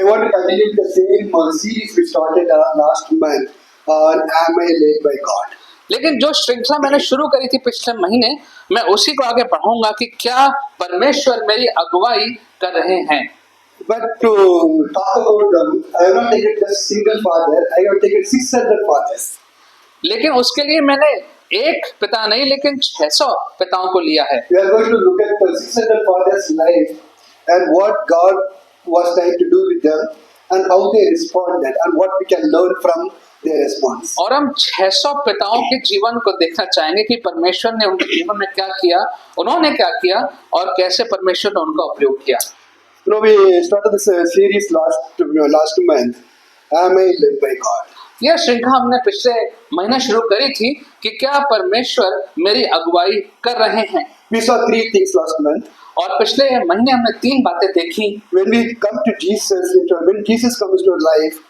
I want to continue the same series we started last month on Am I led by God? लेकिन जो श्रृंखला मैंने शुरू करी थी पिछले महीने, मैं उसी को आगे बढ़ाऊंगा कि क्या परमेश्वर मेरी अगुवाई कर रहे हैं। But to talk about them, I have not taken just single father, I have taken 600 fathers. लेकिन उसके लिए मैंने एक पिता नहीं लेकिन 600 पिताओं को लिया है। We are going to look at the 600 fathers' life and what God was trying to do with them and how they responded and what we can learn from their response. और हम 600 पिताओं के जीवन को देखना चाहेंगे कि परमेश्वर ने उनके जीवन में क्या किया, उन्होंने क्या किया और कैसे परमेश्वर ने उनका उपयोग किया। You know, we started this series last month. Am I led by God? यह श्रृंखला हमने पिछले महीने शुरू करी थी कि क्या परमेश्वर मेरी अगुवाई कर रहे हैं। We saw 3 things last month. और पिछले महीने हमने 3 बातें देखी। When we come to Jesus, when Jesus comes to our life,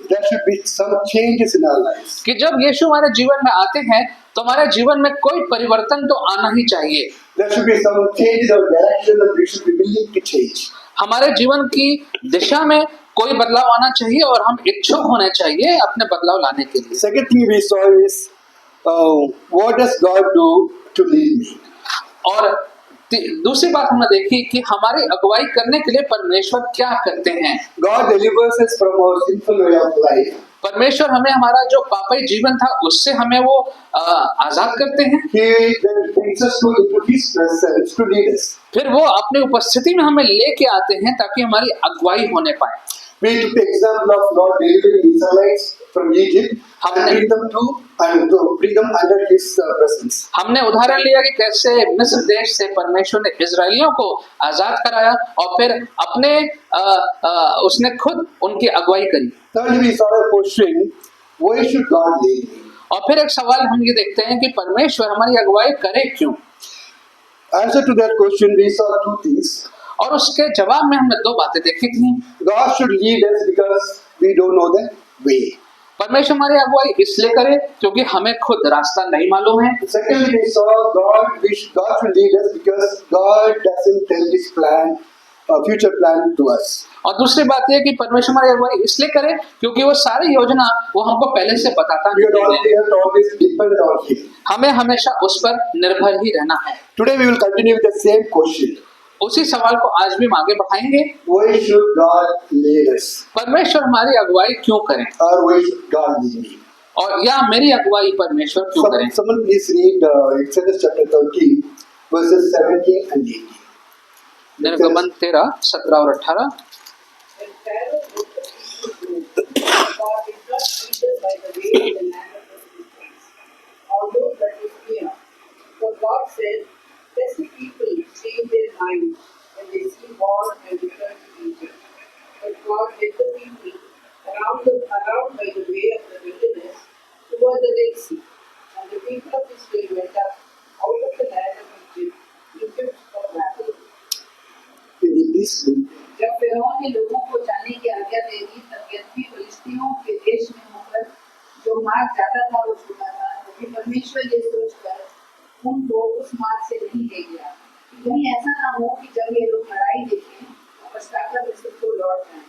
there should be some changes in our lives. कि जब यीशु हमारे जीवन में आते हैं तो हमारे जीवन में कोई परिवर्तन तो आना ही चाहिए। There should be some change in our direction and we should be willing to change. हमारे जीवन की दिशा में कोई बदलाव आना चाहिए और हम इच्छुक होने चाहिए अपने बदलाव लाने के लिए। Second thing we saw is what does God do to lead me? और दूसरी बात हमने देखी कि हमारी अगुवाई करने के लिए परमेश्वर क्या करते हैं। God delivers us from our sinful way of life. परमेश्वर हमें हमारा जो पापी जीवन था उससे हमें वो आजाद करते हैं। He then brings us into His presence to lead us. फिर वो अपनी उपस्थिति में हमें लेके आते हैं ताकि हमारी अगुवाई होने पाए। We took the example of God delivering Israelites from Egypt and bring them under His presence. हमने उदाहरण लिया कि कैसे मिस्र देश से परमेश्वर ने इजरायलियों को आजाद कराया और फिर अपने उसने खुद उनकी अगुवाई करी। Thirdly, we saw a question: why should God lead me? और फिर एक सवाल हम ये देखते हैं कि परमेश्वर हमारी अगुवाई करे क्यों। Answer to that question, we saw 2 things. और उसके जवाब में हमने 2 बातें देखी थी। God should lead us because we don't know the way. परमेश्वर हमारी अगुवाई इसलिए करे क्योंकि हमें खुद रास्ता नहीं मालूम है। Secondly, we saw God should lead us because God doesn't tell His plan, future plan to us. और दूसरी बात यह कि परमेश्वर हमारी अगुवाई इसलिए करे क्योंकि वो सारी योजना वो हमको पहले से बताता We have to always depend on Him. हमें हमेशा उस पर निर्भर ही रहना है। Today we will continue with the same question. उसी सवाल को आज भी हम आगे बढ़ाएंगे। Why should God lead us? परमेश्वर हमारी अगुवाई क्यों करें Or why should God lead me? और या मेरी अगुवाई परमेश्वर क्यों करें। Someone please read Exodus chapter 13 verses 17 and 18. निर्गमन 13, 17 और 18। God said, "Lest the people change their mind when they see war and return to Egypt." But God led the people around by the way of the wilderness toward the Red Sea, and the people of Israel went up out of the land of Egypt for battle. जब फ़िरौन ने लोगों को जाने की आज्ञा दे दी तब यद्यपि फिलिस्तीयों के देश में होकर जो मार्ग जाता था वो छूटा था, तभी परमेश्वर ये सोचकर उनको उस मार्ग से नहीं ले गया कि कहीं ऐसा ना हो कि जब ये लोग लड़ाई देखें तो पछताकर मिस्र को लौट जाएं।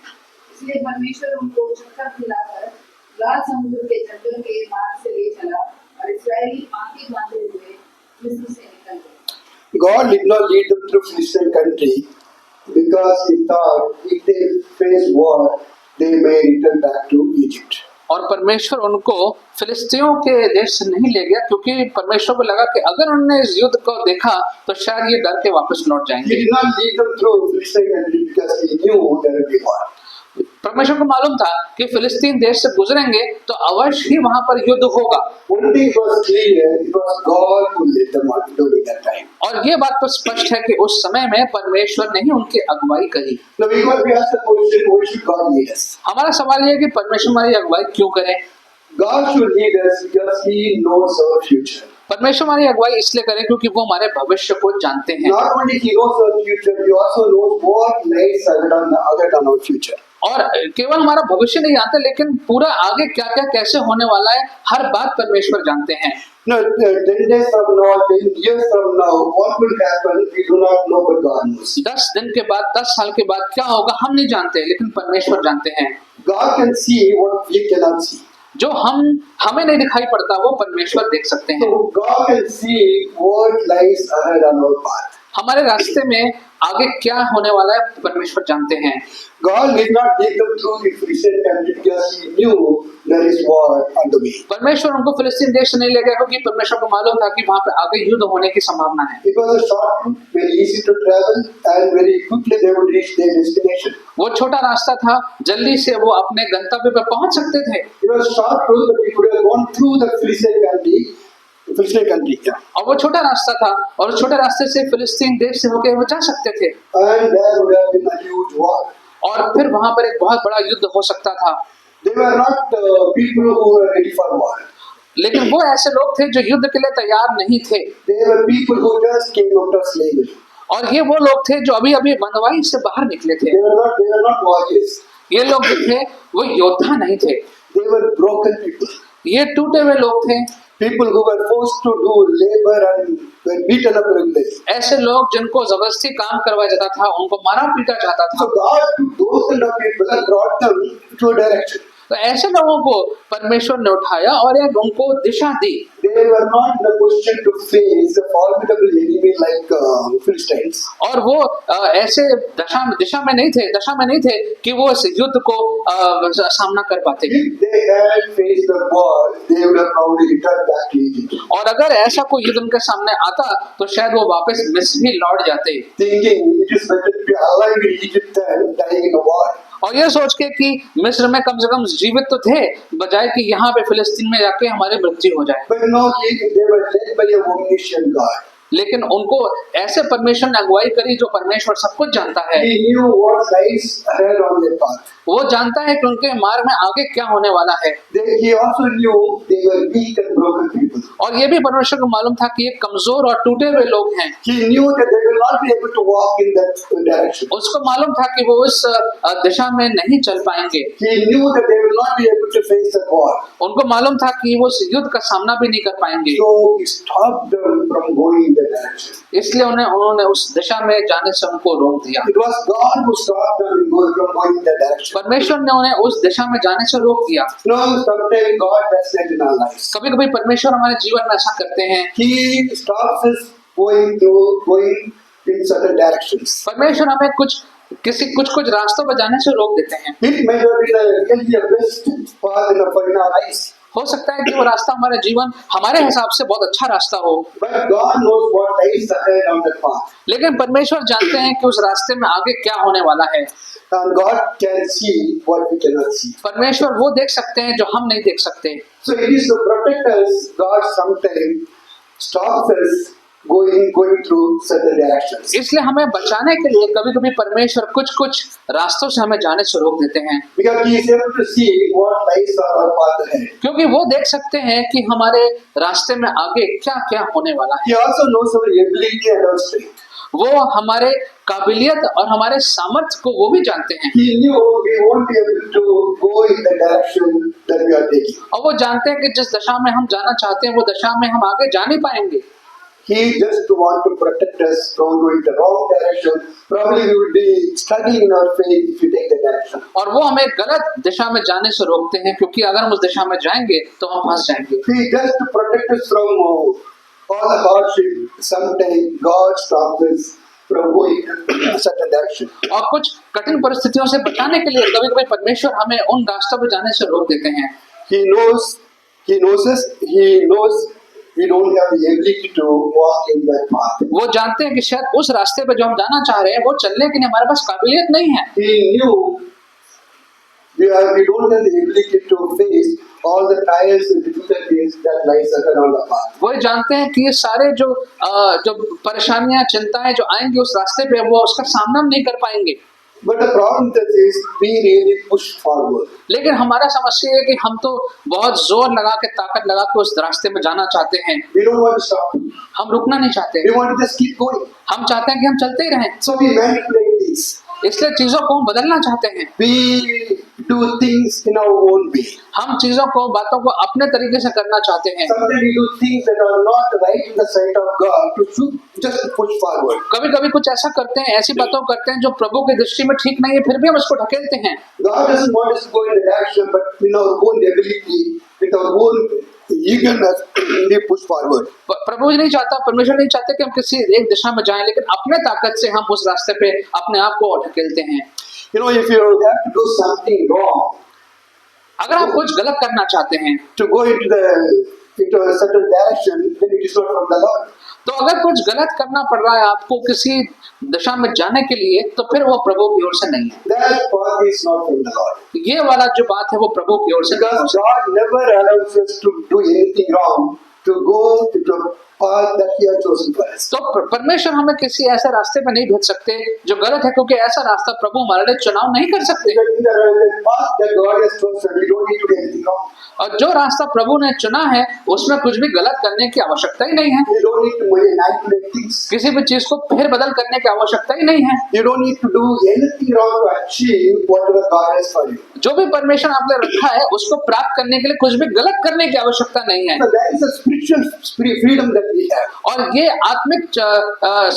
इसलिए परमेश्वर उनको चक्कर खिलाकर लाल समुद्र के जंगल के मार्ग से ले चला और इस्राएली पांति बांधे हुए मिस्र से निकल गए। God did not lead them through Philistine country because He thought if they face war, they may return back to Egypt. और परमेश्वर उनको फिलिस्तीयों के देश से नहीं ले गया क्योंकि परमेश्वर को लगा कि अगर उन्होंने इस युद्ध को देखा तो शायद ये डर के वापस लौट जाएंगे। He did not lead them through Philistine country because He knew there would be war. परमेश्वर को मालूम था कि फिलिस्तीन देश से गुजरेंगे तो अवश्य ही वहां पर युद्ध होगा। One thing was clear, it was God who led them on during that time. और ये बात तो स्पष्ट है कि उस समय में परमेश्वर ने ही उनकी अगुवाई करी। Now we must be asked the question, why should God lead us? हमारा सवाल ये है कि परमेश्वर हमारी अगुवाई क्यों करे। God should lead us because He knows our future. परमेश्वर हमारी अगुवाई इसलिए करे क्योंकि वो हमारे भविष्य को जानते हैं। Not only He knows our future, He also knows what lies ahead on our future. और केवल हमारा भविष्य नहीं जानते लेकिन पूरा आगे क्या क्या कैसे होने वाला है हर बात परमेश्वर जानते हैं। No, 10 days from now, 10 years from now, what will happen, we do not know, but God knows. 10 दिन के बाद, 10 साल के बाद क्या होगा हम नहीं जानते, लेकिन परमेश्वर जानते हैं। God can see what we cannot see. जो हमें नहीं दिखाई पड़ता वो परमेश्वर देख सकते हैं। So God can see what lies ahead on our path. हमारे रास्ते में आगे क्या होने वाला है परमेश्वर जानते हैं। God did not take them through the Philistine country because He knew there is war on the way. परमेश्वर उनको फिलिस्तीन देश से नहीं ले गया क्योंकि परमेश्वर को मालूम था कि वहां पे आगे युद्ध होने की संभावना है। It was a short route, very easy to travel, and very quickly they would reach their destination. वो छोटा रास्ता था, जल्दी से वो अपने गंतव्य पे पहुंच सकते थे। It was a short route, but we could have gone through the Philistine country. Yeah. और वो छोटा रास्ता था और उस छोटे रास्ते से फिलिस्तीन देश से होकर वो जा सकते थे। And there would have been a huge war. और फिर वहां पर एक बहुत बड़ा युद्ध हो सकता था। They were not people who were ready for war. लेकिन वो ऐसे लोग थे जो युद्ध के लिए तैयार नहीं थे। They were people who just came out of slavery. और ये वो लोग थे जो अभी अभी बंधुआई से बाहर निकले थे। They were not warriors. ये लोग जो थे वो योद्धा नहीं थे, They were broken people. ये टूटे हुए लोग थे। People who were forced to do labor and were beaten up regularly. ऐसे लोग जिनको जबरदस्ती काम करवाया जाता था, उनको मारा पीटा जाता था। So God took those kind of people and brought them to a direction. तो ऐसे लोगों को परमेश्वर ने उठाया और एक उनको दिशा दी। They were not in a position to face a formidable enemy like Philistines. और वो ऐसे दिशा में नहीं थे कि वो इस युद्ध को सामना कर पाते। If they had faced the war, they would have probably returned back to Egypt, और अगर ऐसा कोई युद्ध उनके सामने आता तो शायद वो वापस मिस्र ही लौट जाते, thinking it is better to be alive in Egypt than dying in a war. और ये सोच के कि मिस्र में कम से कम जीवित तो थे, बजाय कि यहाँ पे फिलिस्तीन में जाके हमारे मृत्यु हो जाए। But no, they were led by a omniscient God. लेकिन उनको ऐसे परमेश्वर ने अगुवाई करी जो परमेश्वर सब कुछ जानता है। He knew what lies ahead on their path. वो जानता है कि उनके मार्ग में आगे क्या होने वाला है। He also knew they were weak and broken people. और ये भी परमेश्वर को मालूम था कि ये कमजोर और टूटे हुए लोग हैं। He knew that they will not be able to walk in that direction. उसको मालूम था कि वो उस दिशा में नहीं चल पाएंगे। He knew that they will not be able to face the war. उनको मालूम था कि वो उस युद्ध का सामना भी नहीं कर पाएंगे। So he stopped them from going in that direction. इसलिए उन्होंने उस दिशा में जाने से उनको रोक दिया। It was God who stopped them from going in that direction. परमेश्वर ने उन्हें उस दिशा में जाने से रोक दिया। No, sometimes God does that in our lives. कभी कभी परमेश्वर हमारे जीवन में ऐसा करते हैं। He stops us going in certain directions. परमेश्वर हमें कुछ रास्तों पर जाने से रोक देते हैं। It may not be the best path in our lives. हो सकता है कि वो रास्ता हमारे हिसाब से बहुत अच्छा रास्ता हो, But God knows what lies ahead on that path. लेकिन परमेश्वर जानते हैं कि उस रास्ते में आगे क्या होने वाला है। And God can see what we cannot see. परमेश्वर वो देख सकते हैं जो हम नहीं देख सकते। So it is to protect us, God sometimes stops us going through certain directions. इसलिए हमें बचाने के लिए कभी कभी परमेश्वर कुछ रास्तों से हमें जाने से रोक देते हैं, Because He is able to see what lies on our path ahead. क्योंकि वो देख सकते हैं कि हमारे रास्ते में आगे क्या क्या होने वाला है। He also knows our ability and our strength. वो हमारे काबिलियत और हमारे सामर्थ्य को वो भी जानते हैं। He knew we won't be able to go in the direction that we are taking. और वो जानते हैं कि जिस दशा में हम जाना चाहते हैं वो दशा में हम आगे जा नहीं पाएंगे। He just want to protect us from going the wrong direction. Probably we will be struggling in our faith if we take the direction. और वो हमें गलत दिशा में जाने से रोकते हैं, क्योंकि अगर हम उस दिशा में जाएंगे तो हम फंस जाएंगे। He just to protect us from all the hardship. Sometimes God stops us from going in certain direction. और कुछ कठिन परिस्थितियों से बचाने के लिए कभी कभी परमेश्वर हमें उन रास्तों पर जाने से रोक देते हैं। He knows us. He knows we don't have the ability to walk in that path. वो जानते हैं कि शायद उस रास्ते पर जो हम जाना चाह रहे हैं वो चलने के लिए हमारे पास काबिलियत नहीं है। He knew we don't have the ability to face all the trials and difficulties that lies around the path. वो जानते हैं कि ये सारे जो परेशानियां चिंताएं जो आएंगी उस रास्ते पे वो उसका सामना हम नहीं कर पाएंगे। But the problem is we really push forward. लेकिन हमारा समस्या है कि हम तो बहुत जोर लगा के ताकत लगा के उस रास्ते में जाना चाहते हैं। We don't want to stop. हम रुकना नहीं चाहते, We want to just keep going. हम चाहते हैं कि हम चलते ही रहें। So we manipulate these. इसलिए चीजों को हम बदलना चाहते हैं। We do things in our own way. हम चीजों को बातों को अपने तरीके से करना चाहते हैं। Sometimes we do things that are not right in the sight of God just to push forward. कभी कभी कुछ ऐसा करते हैं, ऐसी बातों को करते हैं जो प्रभु की दृष्टि में ठीक नहीं है, फिर भी हम उसको ढकेलते हैं। God doesn't want us to go in that action, but in our own ability, with our own eagerness, we push forward. प्रभु नहीं चाहता, परमेश्वर नहीं चाहते कि हम किसी एक दिशा में जाएं, लेकिन अपने ताकत से हम उस रास्ते पे अपने आप को ढकेलते हैं। You know, if you have to do something wrong, अगर आप कुछ गलत करना चाहते हैं, to go into a certain direction, then it is not from the Lord. तो अगर कुछ गलत करना पड़ रहा है आपको किसी दिशा में जाने के लिए, तो फिर वो प्रभु की ओर से नहीं है। That path is not from the Lord. ये वाला जो बात है वो प्रभु की ओर से नहीं है। Because God never allows us to do anything wrong, to go into a path that He has chosen for us. तो परमेश्वर हमें किसी ऐसे रास्ते पे नहीं भेज सकते जो गलत है, क्योंकि ऐसा रास्ता प्रभु हमारे लिए चुनाव नहीं कर सकते। Because in the path that God has chosen, we don't need to do anything wrong. और जो रास्ता प्रभु ने चुना है उसमें कुछ भी गलत करने की आवश्यकता ही नहीं है। You don't need to manipulate things. किसी भी चीज को फेर बदल करने की आवश्यकता ही नहीं है। You don't need to do anything wrong to achieve whatever God has for you. जो भी परमेश्वर आपने रखा है उसको प्राप्त करने के लिए कुछ भी गलत करने की आवश्यकता नहीं है। So that is a spiritual freedom that we have. और ये आत्मिक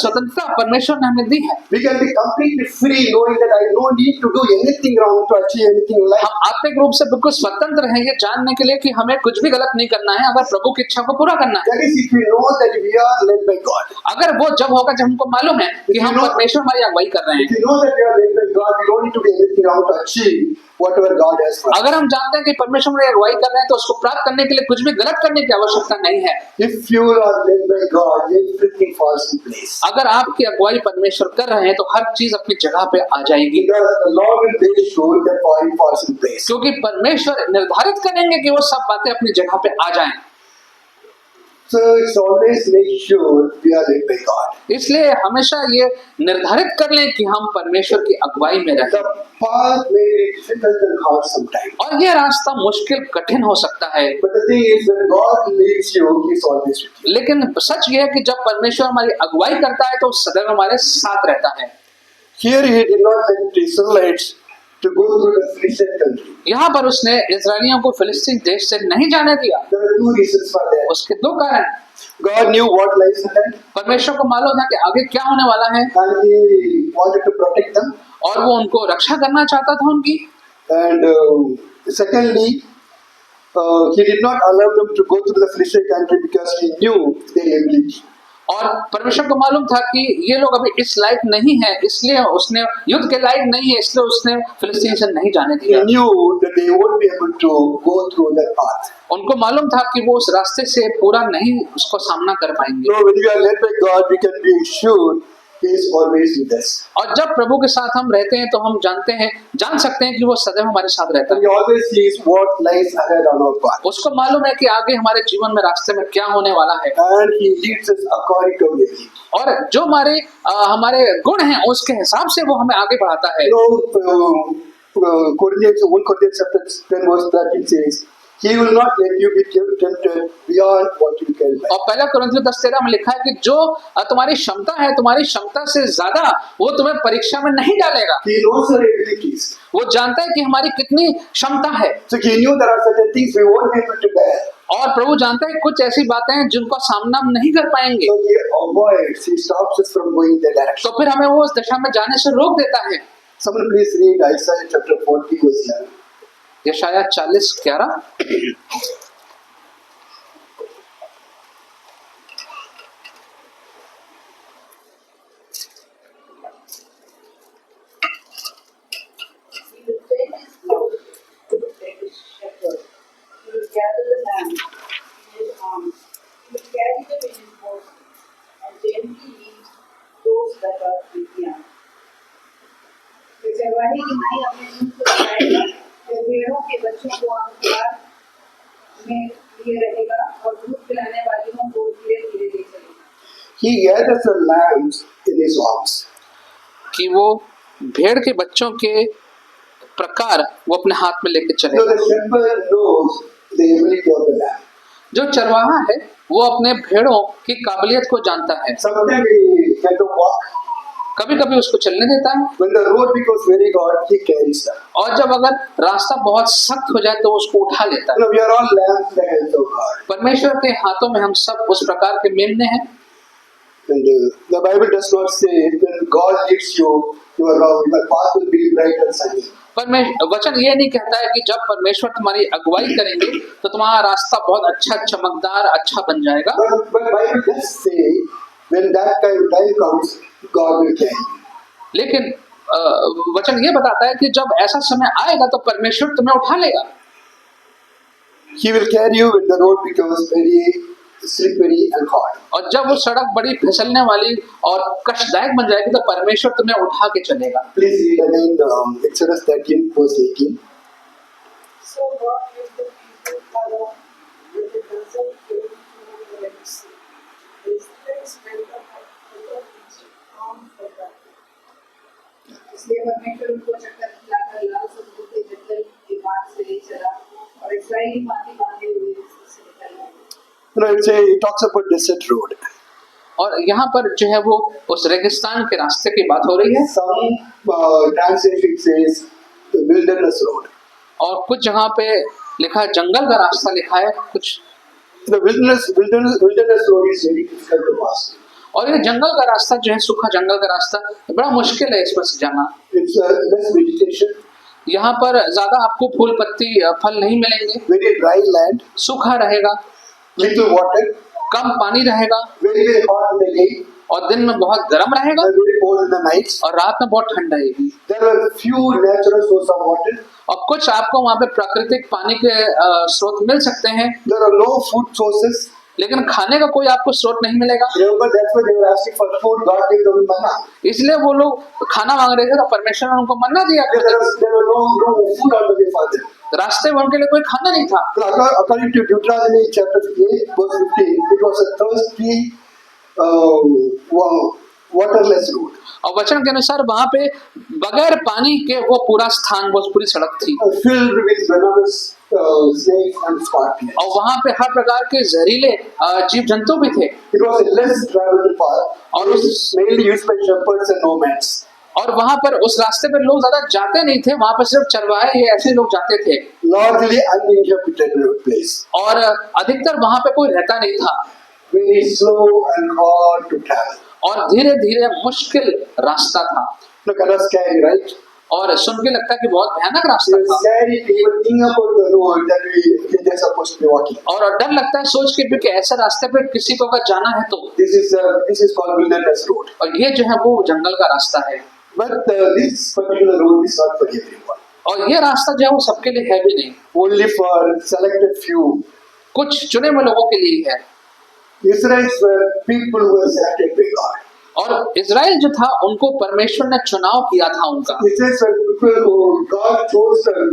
स्वतंत्रता परमेश्वर ने हमें दी है। We can be completely free knowing that I don't need to do anything wrong to achieve anything in life. हम आत्मिक रूप से बिल्कुल स्वतंत्र हैं ये जानने के लिए कि हमें कुछ भी गलत नहीं करना है, अगर प्रभु की इच्छा को पूरा करना है। That is if we know that we are led by God. अगर वो जब होगा जब हमको मालूम है कि हम परमेश्वर हमारी अगुवाई कर रहे If हैं। we know that we are led by God, we don't need to do anything wrong to achieve whatever God has for us. अगर हम जानते हैं कि परमेश्वर हमारी अगुवाई कर रहे हैं तो उसको प्राप्त करने के लिए कुछ भी गलत करने की आवश्यकता नहीं है। If you are led by God, everything falls in place. अगर आपकी अगुवाई परमेश्वर कर रहे हैं तो हर चीज अपनी जगह पे आ जाएगी, Because the Lord will make sure that all falls in place. क्योंकि परमेश्वर निर्धारित करेंगे कि वो सब बातें अपनी जगह पे आ जाएं। So it's always make sure we are led by God. इसलिए हमेशा ये निर्धारित कर लें कि हम परमेश्वर की अगुवाई में रहें। The path may be difficult and hard sometimes. और ये रास्ता मुश्किल कठिन हो सकता है, But the thing is, when God leads you, He's always with you. लेकिन सच ये है कि जब परमेश्वर हमारी अगुवाई करता है तो सदैव हमारे साथ रहता है। Here He did not let the Israelites to go through the Philistine country. यहाँ पर उसने इस्राएलियों को फिलिस्तीन देश से नहीं जाने दिया। There are two reasons for that. उसके दो कारण। God knew what lies ahead, परमेश्वर को मालूम था कि आगे क्या होने वाला है and He wanted to protect them. और वो उनको रक्षा करना चाहता था उनकी। And secondly, He did not allow them to go through the Philistine country because He knew their ability. और परमेश्वर को मालूम था कि ये लोग अभी इस लायक नहीं है, इसलिए उसने युद्ध के लायक नहीं है, इसलिए उसने फिलिस्तीन से नहीं जाने He दिया। knew that they won't be able to go through that path. उनको मालूम था कि वो उस रास्ते से पूरा नहीं उसको सामना कर पाएंगे। So when we are led by God, we can be sure He is always with us. और जब प्रभु के साथ हम रहते हैं तो हम जान सकते हैं कि वो सदैव हमारे साथ रहता And है। He always sees what lies ahead on our path. उसको मालूम है कि आगे हमारे जीवन में रास्ते में क्या होने वाला है, And He leads us according to our ability. और जो हमारे गुण हैं उसके हिसाब से वो हमें आगे बढ़ाता है। You know, Corinthians 1 Corinthians chapter 10 verse 13 says, He will not let you be tempted beyond what you can bear. और पहला कुरिन्थियों 10:13 में लिखा है कि जो तुम्हारी क्षमता है, तुम्हारी क्षमता से ज्यादा वो तुम्हें परीक्षा में नहीं डालेगा। He knows our abilities. वो जानता है कि हमारी कितनी क्षमता है, So He knew there are certain things we won't be able to bear. और प्रभु जानता है कुछ ऐसी बातें हैं जिनको सामना हम नहीं कर पाएंगे, So He avoids, He stops us from going that direction. तो फिर हमें वो उस दिशा में जाने से रोक देता है। Someone please read Isaiah chapter 40 verse 11. यशायाह 40:11। He will take his cloak, he will take his shepherd, he will gather the lambs in his arms, he will carry them in his bosom, and gently lead those that are with young. वे चरवाहे की नाई अपने मुंह को चलाएगा, वे भेड़ों के बच्चों को अंधकार में लिए रहेगा और दूध पिलाने वालियों को धीरे धीरे ले चलेगा। He gathers the lambs in His arms. कि वो भेड़ के बच्चों के प्रकार वो अपने हाथ में लेके So चलेगा। the shepherd knows the ability of the lamb. जो चरवाहा है वो अपने भेड़ों की काबिलियत को जानता है। Sometimes we get to walk. कभी कभी उसको चलने देता है, When the road becomes very hard, He carries them. और जब अगर रास्ता बहुत सख्त हो जाए तो उसको उठा लेता है। We are all lambs in the hands of God. परमेश्वर के हाथों में हम सब उस प्रकार के मेमने हैं। And the Bible does not say when God leads you, your path will be bright and sunny. वचन ये नहीं कहता है कि जब परमेश्वर तुम्हारी अगुवाई करेंगे तो तुम्हारा रास्ता बहुत अच्छा, चमकदार, अच्छा बन जाएगा। But Bible does say when that kind of time comes, God will carry you. लेकिन वचन ये बताता है कि जब ऐसा समय आएगा तो परमेश्वर तुम्हें उठा लेगा। He will carry you when the road becomes very slippery and hard. और जब वो सड़क बड़ी फिसलने वाली और कष्टदायक बन जाएगी तो परमेश्वर तुम्हें उठा के चलेगा। Please read again Exodus 13 verse 18. So God made the people follow with the desert came to the Red Sea. His things went up over Egypt on for them. इसलिए परमेश्वर उनको चक्कर खिलाकर लाल समुद्र के जंगल के मार्ग से ले चला और इस्राएली माटी बांधे हुए से निकल आए। It talks about desert road. और यहाँ पर जो है वो उस रेगिस्तान के रास्ते की बात हो रही है। Some translation says the wilderness road. और कुछ जगह पे लिखा है जंगल का रास्ता लिखा है कुछ। The wilderness road is very difficult to pass. और ये जंगल का रास्ता जो है, सूखा जंगल का रास्ता, बड़ा मुश्किल है इसमें से जाना। It's less vegetation, यहाँ पर ज्यादा आपको फूल पत्ती फल नहीं मिलेंगे, very dry land, सूखा रहेगा, little water, कम पानी रहेगा, very hot in the day, और दिन में बहुत गर्म रहेगा and very cold in the nights. और रात में बहुत ठंड रहेगी। There are few natural sources of water. और कुछ आपको वहाँ पे प्राकृतिक पानी के स्रोत मिल सकते हैं, There are no food sources. लेकिन खाने का कोई आपको स्रोत नहीं मिलेगा। Remember, that's why they were asking for food. God gave them manna. इसलिए वो लोग खाना मांग रहे थे तो परमेश्वर ने उनको मन्ना दिया। There were no food on the way for them. रास्ते में उनके लिए कोई खाना नहीं था। So according to Deuteronomy chapter 8 verse 15, it was a thirsty, waterless road. और वचन के अनुसार वहाँ पे बगैर पानी के वो पूरा स्थान, वो पूरी सड़क थी, Filled with venomous snakes and scorpions. और वहाँ पे हर प्रकार के जहरीले जीव जंतु भी थे। It was a less traveled path, और उस mainly used by shepherds and nomads. और वहाँ पर उस रास्ते पर लोग ज्यादा जाते नहीं थे, वहाँ पर सिर्फ चरवाहे ये ऐसे लोग जाते थे, Largely uninhabited place. और अधिकतर वहाँ पे कोई रहता नहीं था, Very slow and hard to travel. और धीरे धीरे मुश्किल रास्ता था। Look at us scary, right? और सुन के लगता है कि बहुत भयानक रास्ता It's था, scary to even think about the road that they're supposed to be walking. और डर लगता है सोच के भी कि ऐसे रास्ते पे किसी को अगर जाना है तो। This is called wilderness road. और ये जो है वो जंगल का रास्ता है, But this particular road is not for everyone. और ये रास्ता जो है वो सबके लिए है भी नहीं, Only for selected few. कुछ चुने हुए लोगों के लिए है। Israelites were people who were selected by God. और इजराइल जो था उनको परमेश्वर ने चुनाव किया था उनका। Israelites were people who God chose them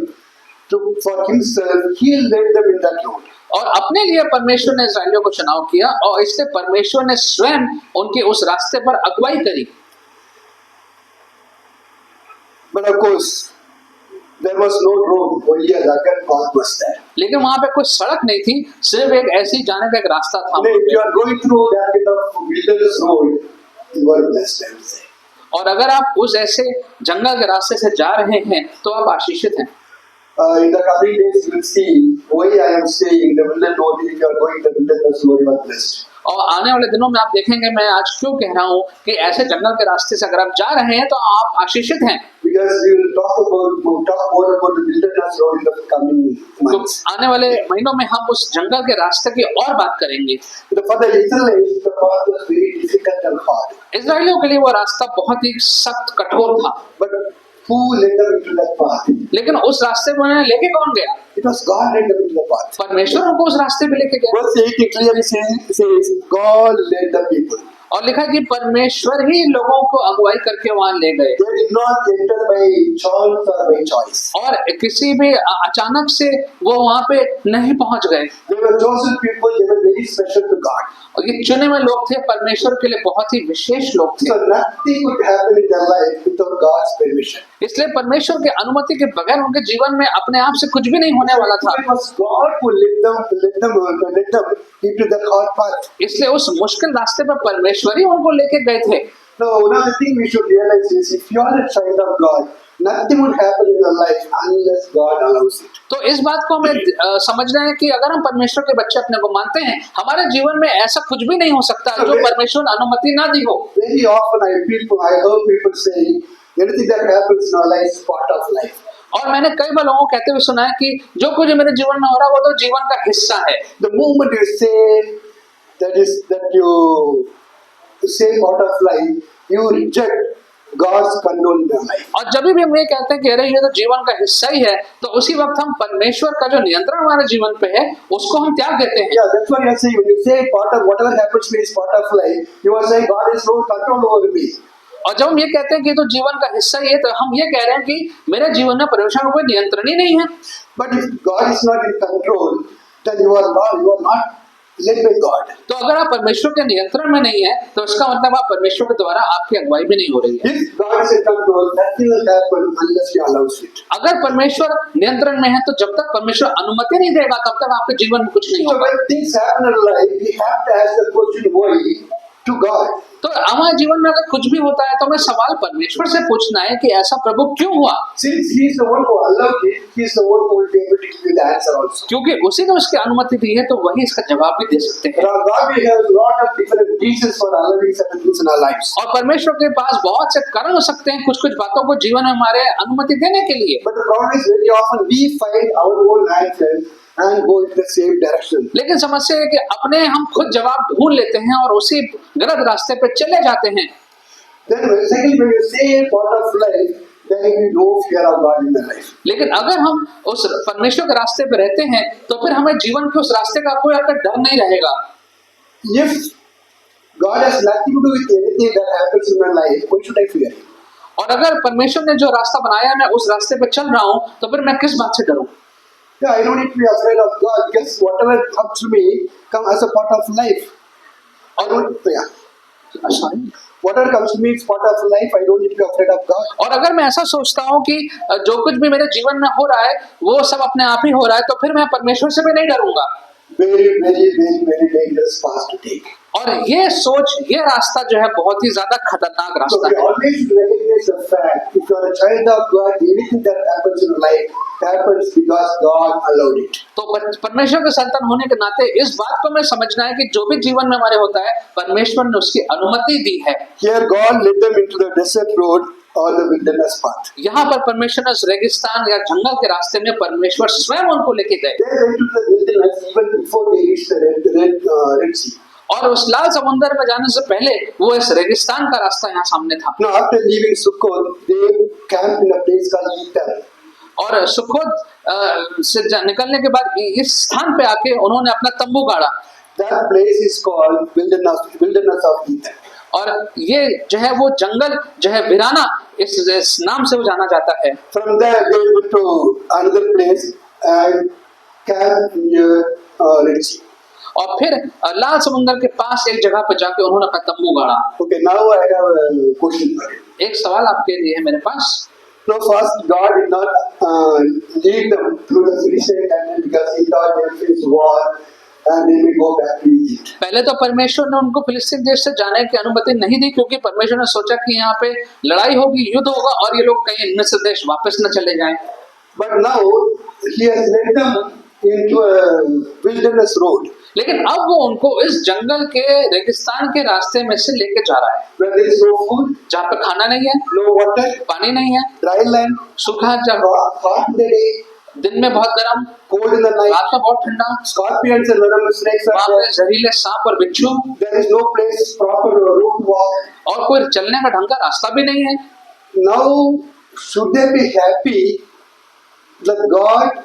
for Himself. He led them in that road. और अपने लिए परमेश्वर ने इजराइलियों को चुनाव किया और इसलिए परमेश्वर ने स्वयं उनके उस रास्ते पर अगुवाई करी। But of course, there was no road. Only a rugged path was there. लेकिन वहां पे कोई सड़क नहीं थी, सिर्फ एक ऐसी जाने का एक रास्ता था। And if you are going through that kind of wilderness road, you are blessed, I would say. और अगर आप उस ऐसे जंगल के रास्ते से जा रहे हैं तो आप आशीषित हैं। In the coming days, you will see why I am saying the wilderness road. If you are going the wilderness road, you are blessed. और आने वाले दिनों में आप देखेंगे मैं आज क्यों कह रहा हूँ कि ऐसे जंगल के रास्ते से अगर आप जा रहे हैं तो आप आशीषित हैं। Because we will talk more about the wilderness road in the coming तो months. आने वाले महीनों में हम उस जंगल के रास्ते की और बात करेंगे। For the Israelites, the path was very difficult and hard. इजराइलियों के लिए वो रास्ता बहुत ही सख्त कठोर था, But who led them into that path? लेकिन उस रास्ते में उन्हें लेके कौन गया? It was God led them into the path. परमेश्वर उनको उस रास्ते पे लेके गया। Verse 8 clearly says, God led the people. और लिखा है कि परमेश्वर ही लोगों को अगुवाई करके वहां ले गए, They did not enter by chance or by choice. और किसी भी अचानक से वो वहां पे नहीं पहुंच गए। They were chosen people, they were very special to God. और ये चुने हुए लोग थे, परमेश्वर के लिए बहुत ही विशेष लोग थे। So nothing would happen in their life without God's permission. इसलिए परमेश्वर के अनुमति के बगैर उनके जीवन में अपने आप से कुछ भी नहीं होने वाला था। It was God who led them into that hard path. इसलिए उस मुश्किल रास्ते पर परमेश्वर ही उनको लेके गए थे। Now, another thing we should realize is if you are a child of God, nothing would happen in your life unless God allows it. तो इस बात को हमें समझना है कि अगर हम परमेश्वर के बच्चे अपने को मानते हैं, हमारे जीवन में ऐसा कुछ भी नहीं हो सकता जो परमेश्वर ने अनुमति ना दी हो। Very often I heard people saying, anything that happens in our life is part of life. और मैंने कई बार लोगों को कहते हुए सुना है कि जो कुछ मेरे जीवन में हो रहा है वो तो जीवन का हिस्सा है। The moment you say that you say part of life, you reject God's control in your life. और जब भी हम ये कहते हैं कि अरे ये तो जीवन का हिस्सा ही है, तो उसी वक्त हम परमेश्वर का जो नियंत्रण हमारे जीवन पे है उसको हम त्याग देते हैं। Yeah, that's what you are saying. When you say part of whatever happens to me is part of life, you are saying God has no control over me. और जब हम ये कहते हैं कि ये तो जीवन का हिस्सा ही है, तो हम ये कह रहे हैं कि मेरे जीवन में परमेश्वर का कोई नियंत्रण ही नहीं है। But if God is not in control, then you are not led by God. तो अगर आप परमेश्वर के नियंत्रण में नहीं है, तो इसका मतलब आप परमेश्वर के द्वारा आपकी अगुवाई भी नहीं हो रही है। If God is in control, nothing will happen unless He allows it. अगर परमेश्वर नियंत्रण में है, तो जब तक परमेश्वर अनुमति नहीं देगा तब तक आपके जीवन में कुछ नहीं So होगा। when things happen in life, we have to ask the question why to God. तो हमारे जीवन में अगर कुछ भी होता है तो हमें सवाल परमेश्वर से पूछना है कि ऐसा प्रभु क्यों हुआ, Since He is the one who allowed it, He is the one who will be able to give you the answer also. क्योंकि उसी ने उसकी अनुमति दी है तो वही इसका जवाब भी दे सकते हैं। Now, God will have a lot of different reasons for allowing certain things in our lives. और परमेश्वर के पास बहुत से कारण हो सकते हैं कुछ कुछ बातों को जीवन में हमारे अनुमति देने के लिए। But the problem is very often we find our own answers and go in the same direction. लेकिन समस्या है कि अपने हम खुद जवाब ढूंढ लेते हैं और उसी गलत रास्ते पे चले जाते हैं। Then secondly, when you say part of life, then you no fear of God in the life. लेकिन अगर हम उस परमेश्वर के रास्ते पे रहते हैं तो फिर हमें जीवन के उस रास्ते का कोई अगर डर नहीं रहेगा। If God has nothing to do with anything that happens in my life, why should I fear Him? और अगर परमेश्वर ने जो रास्ता बनाया मैं उस रास्ते पे चल रहा हूँ तो फिर मैं किस बात से डरूं? Yeah, I don't need to be afraid of God because whatever comes to me comes as a part of life. I don't, whatever comes to me is part of life. I don't need to be afraid of God. और अगर मैं ऐसा सोचता हूँ कि जो कुछ भी मेरे जीवन में हो रहा है वो सब अपने आप ही हो रहा है, तो फिर मैं परमेश्वर से भी नहीं डरूंगा। Very, very, very, very dangerous path to take. और ये सोच, ये रास्ता जो है बहुत ही ज्यादा खतरनाक So रास्ता we है। always recognize the fact if you are a child of God, anything that happens in life happens because God allowed it. तो परमेश्वर के संतान होने के नाते इस बात को हमें समझना है कि जो भी जीवन में हमारे होता है परमेश्वर ने उसकी अनुमति दी है। Here God led them into the desert road or the wilderness path. यहाँ पर परमेश्वर ने उस रेगिस्तान या जंगल के रास्ते में परमेश्वर स्वयं उनको लेके गए They went to the wilderness even before they reached the Red Sea. और उस लाल समुंदर में जाने से पहले वो इस रेगिस्तान का रास्ता यहाँ सामने था। Now after leaving Sukkot, they camped in a place called Etham. और सुखोत से निकलने के बाद इस स्थान पे आके उन्होंने अपना तंबू गाड़ा। That place is called wilderness of Etham. और ये जो है वो जंगल जो है वीराना इस नाम से वो जाना जाता है। From there they went to another place and camped near Red Sea. और फिर लाल समुंदर के पास एक जगह पर जाके उन्होंने अपना तंबू गाड़ा। Okay, now I have a question for you. एक सवाल आपके लिए है मेरे पास। No, first God did not lead them through the Philistine country because He thought they would face war and they will go back to Egypt. पहले तो परमेश्वर ने उनको फिलिस्तीन देश से जाने की अनुमति नहीं दी क्योंकि परमेश्वर ने सोचा कि यहाँ पे लड़ाई होगी, युद्ध होगा और ये लोग कहीं मिस्र देश वापस न चले जाएं। But now He has led them into a wilderness road लेकिन अब वो उनको इस जंगल के रेगिस्तान के रास्ते में से लेके जा रहा है where there is no food, जहाँ पे खाना नहीं है, no water, पानी नहीं है, dry land, सूखा जगह, hot in the day, दिन में बहुत गर्म, cold in the night, रात में बहुत ठंडा, scorpions and venomous snakes are वहाँ there. पे जहरीले सांप और बिच्छू, There is no place proper road to walk. और कोई चलने का ढंग का रास्ता भी नहीं है। Now, should they be happy that God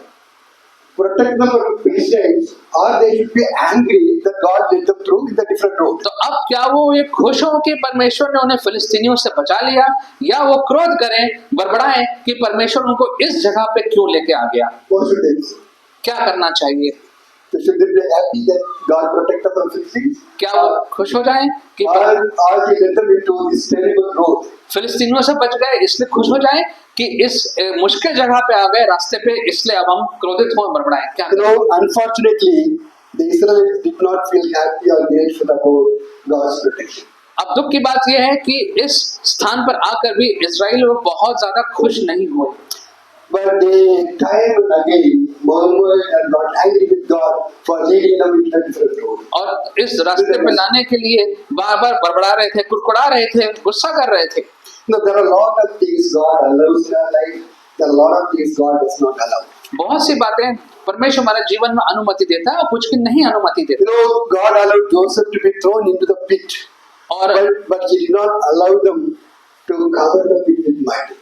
protect them from Philistines, or they should be angry that God led them through in the different road? तो अब क्या वो ये खुश हो कि परमेश्वर ने उन्हें फिलिस्तीनियों से बचा लिया, या वो क्रोध करें, बड़बड़ाएं कि परमेश्वर उनको इस जगह पे क्यों लेके आ गया? What should they do? क्या करना चाहिए? So should they be happy that God protect them from Philistines, क्या वो खुश हो जाएं कि or He led them into this terrible road? फिलिस्तीनियों से बच गए इसलिए खुश हो जाएं कि इस मुश्किल जगह पे आ गए रास्ते पे इसलिए अब हम क्रोधित हो बड़बड़ाएं? क्या You know, unfortunately, the Israelites did not feel happy or grateful about God's protection. अब दुख की बात यह है कि इस स्थान पर आकर भी इजराइल लोग बहुत ज्यादा खुश नहीं हुए, But they time and again murmured and got angry with God for leading them into a different road. और इस रास्ते पे लाने के लिए बार बार बड़बड़ा रहे थे, कुड़कुड़ा रहे थे, गुस्सा कर रहे थे। Now there are a lot of things God allows in our life. There are a lot of things God does not allow. बहुत सी बातें परमेश्वर हमारे जीवन में अनुमति देता है और कुछ की नहीं अनुमति You देता। know, God allowed Joseph to be thrown into the pit, और but He did not allow them to cover the pit with mud.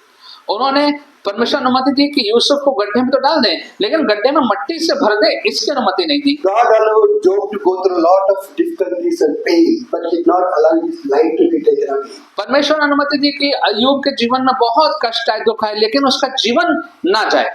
उन्होंने परमेश्वर अनुमति दी कि यूसुफ को गड्ढे में तो डाल दें, लेकिन गड्ढे में मट्टी से भर दे, इसकी अनुमति नहीं दी। God allowed Job to go through a lot of difficulties and pain, but He did not allow his life to be taken away. परमेश्वर ने अनुमति दी कि अय्यूब के जीवन में बहुत कष्ट आए, दुख आए, लेकिन उसका जीवन ना जाए।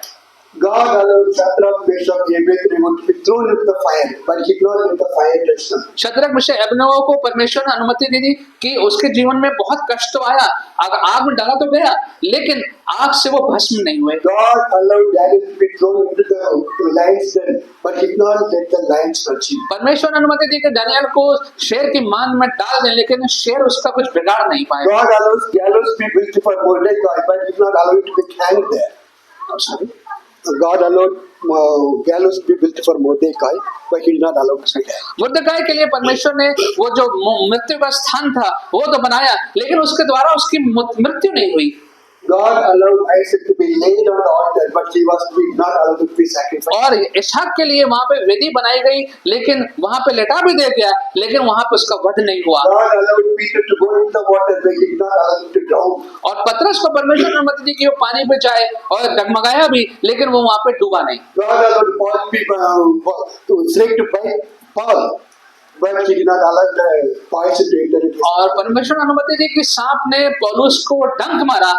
God allowed Shadrach, Meshach, Abednego to be thrown into the fire, but He did not let the fire touch them. Shadrach, Meshach, Abednego को परमेश्वर ने अनुमति दी थी कि उसके जीवन में बहुत कष्ट तो आया, आग में डाला तो गया, लेकिन आग से वो भस्म नहीं हुए। God allowed Daniel to be thrown into the lion's den, but He did not let the lions touch him. परमेश्वर ने अनुमति दी कि दानियल को शेर की मान में डाल दें, लेकिन शेर उसका कुछ बिगाड़ नहीं पाए। God allows gallows to be built for Mordecai, but He did not allow it to be hanged there. I'm sorry? God allowed gallows to be built for Mordecai, but He did not allow it to be hanged. मुर्दकाई के लिए परमेश्वर ने वो जो मृत्यु का स्थान था वो तो बनाया, लेकिन उसके द्वारा उसकी मृत्यु नहीं हुई। God allowed Isaac to be laid on the altar, but he was not allowed to be sacrificed. और इसहाक के लिए वहां पे वेदी बनाई गई, लेकिन वहां पे लेटा भी दे गया, लेकिन वहां पे उसका वध नहीं हुआ। God allowed Peter to go into the water, but He did not allow him to drown. और पतरस को परमेश्वर ने अनुमति दी कि वो पानी पे जाए और डगमगाया भी, लेकिन वो वहां पे डूबा नहीं। God allowed Paul to snake to bite Paul, but He did not allow the poison to enter into his और परमेश्वर ने अनुमति दी कि सांप ने पौलुस को डंक मारा,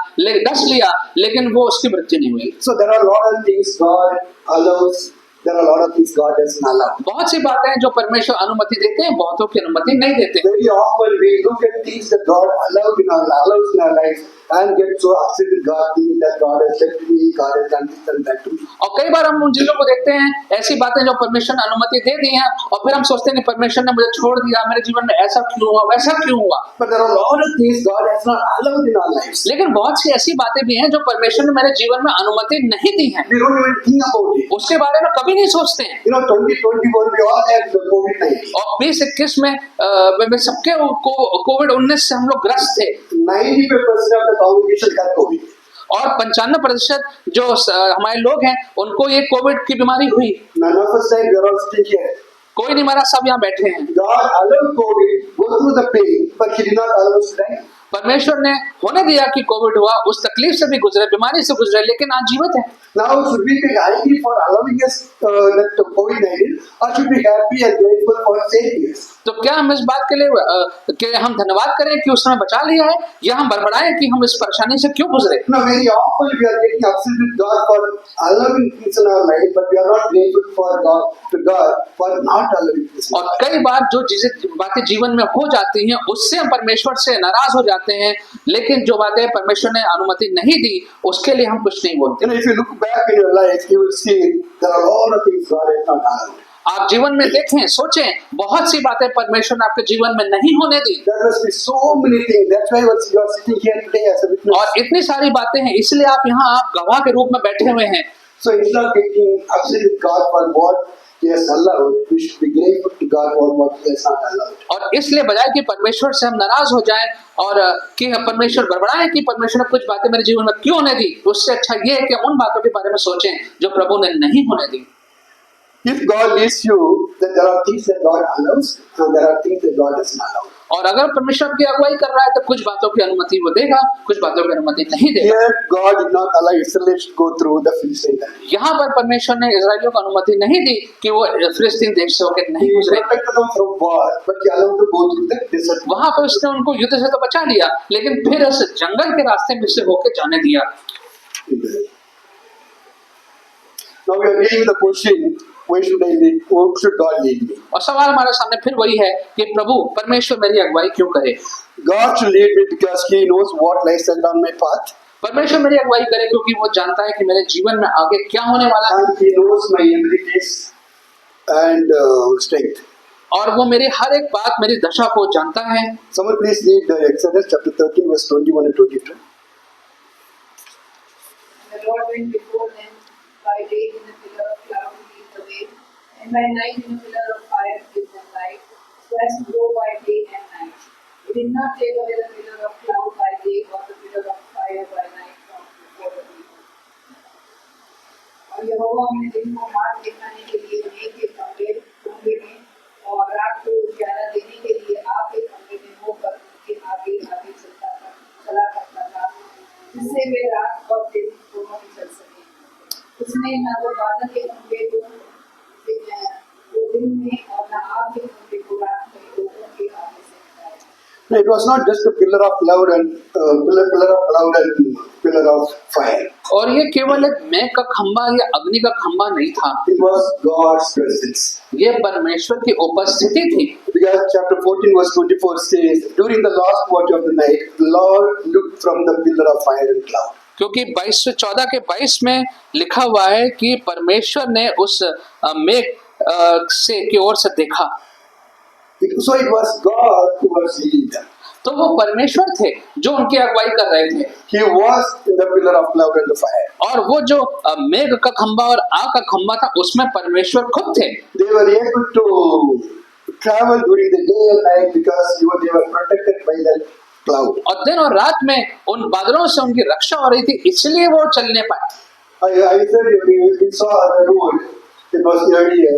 डस लिया, लेकिन वो उसकी मृत्यु नहीं हुई। So there are a lot of things God allows. There are a lot of things God doesn't allow. बहुत सी बातें हैं जो परमेश्वर अनुमति देते हैं, बहुतों की अनुमति नहीं देते। Very often we look at things that God allows in our lives and get so upset with God, thinking that God has left me, God has done this and that to me. और कई बार हम उन चीजों को देखते हैं, ऐसी बातें जो परमेश्वर ने अनुमति दे दी हैं, और फिर हम सोचते हैं कि परमेश्वर ने मुझे छोड़ दिया, मेरे जीवन में ऐसा क्यों हुआ, वैसा क्यों हुआ। But there are a lot of things God has not allowed in our lives. लेकिन बहुत सी ऐसी बातें भी हैं जो परमेश्वर ने मेरे जीवन में अनुमति नहीं दी है, We don't even think about it. उसके बारे में कभी नहीं सोचते हैं। 2021 we all had the COVID-19. और 2021 में सबके कोविड-19 से हम लोग ग्रस्त थे 95% of the congregation had COVID. और 95% जो हमारे लोग हैं उनको ये कोविड की बीमारी हुई। None of us died, we are all sitting here. कोई नहीं मरा, सब यहाँ बैठे हैं। God allowed COVID, go through the pain, but He did not allow us to die. परमेश्वर ने होने दिया कि कोविड हुआ, उस तकलीफ से भी गुजरे, बीमारी से गुजरे, लेकिन आज जीवित है। Now should we be angry for allowing us that COVID-19, or should we be happy and grateful for saving us? तो क्या हम इस बात के लिए कि हम धन्यवाद करें कि उसने बचा लिया है, या हम बड़बड़ाएं कि हम इस परेशानी से क्यों गुजरे? Now very often we are getting upset with God for allowing things in our life, but we are not grateful for God for not allowing this. और कई बार जो बातें जीवन में हो जाती हैं उससे हम परमेश्वर से नाराज हो जाते हैं, लेकिन जो बातें परमेश्वर ने अनुमति नहीं दी उसके लिए हम कुछ नहीं बोलते। If you look back in your life, you will see there are a lot of things God has not allowed. आप जीवन में देखें, सोचें, बहुत सी बातें परमेश्वर ने आपके जीवन में नहीं होने दी। There must be so many things. That's why you are sitting here today as a witness. और इतनी सारी बातें हैं, इसलिए आप यहाँ आप गवाह के रूप में बैठे हुए हैं। So instead of getting upset with God for what He has allowed, we should be grateful to God for what He has not allowed. और इसलिए बजाय कि परमेश्वर से हम नाराज हो जाएं और कि परमेश्वर बड़बड़ाएं कि परमेश्वर ने कुछ बातें मेरे जीवन में क्यों होने दी, उससे अच्छा ये है कि उन बातों के बारे में सोचें जो प्रभु ने नहीं होने दी। If God leads you, then there are things that God allows and there are things that God doesn't allow. और अगर परमेश्वर की अगुवाई कर रहा है तो कुछ बातों की अनुमति वो देगा, कुछ बातों की अनुमति नहीं देगा। Here, God did not allow Israelites to go through the Philistine country. यहाँ पर परमेश्वर ने इजराइलियों को अनुमति नहीं दी कि वो फिलिस्तीन देश से होकर नहीं He गुजरे। protected them from war, but He allowed them to go through the desert. वहां पर उसने उनको युद्ध से तो बचा लिया, लेकिन फिर उस जंगल के रास्ते में से होकर जाने दिया। Now we are dealing with the question, where should I lead? Where should God lead me? और सवाल हमारे सामने फिर वही है कि प्रभु परमेश्वर मेरी अगुवाई क्यों करे? God should lead me because He knows what lies on my path. परमेश्वर मेरी अगुवाई करे क्योंकि वो जानता है कि मेरे जीवन में आगे क्या होने वाला है, And He knows my abilities and strength. और वो मेरी हर एक बात, मेरी दशा को जानता है। Someone please read Exodus chapter 13 verse 21 and 22. And the Lord went before them by day in a pillar of cloud to lead the way, and by night in a pillar of fire to give them light, so as to go by day and night. He did not take away the pillar of cloud by day or the pillar of fire by night from before the people. और यहोवा ने दिन को मार्ग दिखाने के लिए मेघ के खंभे में और रात को उजाला देने के लिए आग के खंभे में होकर उनके आगे आगे चला करता था, जिससे वे रात और दिन दोनों में चल सके। उसने न तो बादल के खंभे को दिन में और न आग के खंभे को रात में लोगों के आगे से हटाया। No, it was not just a pillar of cloud and pillar of fire. और ये केवल एक मेघ का खंभा या अग्नि का खंभा नहीं था, It was God's presence. ये परमेश्वर की उपस्थिति थी। Because chapter 14 verse 24 says, during the last watch of the night, the Lord looked from the pillar of fire and cloud. क्योंकि 14 के 22 में लिखा हुआ है कि परमेश्वर ने उस मेघ से की ओर से देखा। So it was God who was leading them. तो वो परमेश्वर थे जो उनकी अगुवाई कर रहे थे। He was in the pillar of cloud and the fire. और वो जो मेघ का खंभा और आग का खंभा था उसमें परमेश्वर खुद थे। They were able to travel during the day and night because they were protected by the cloud. और दिन और रात में उन बादलों से उनकी रक्षा हो रही थी, इसलिए वो चलने पाए। I said we saw the road. It was earlier.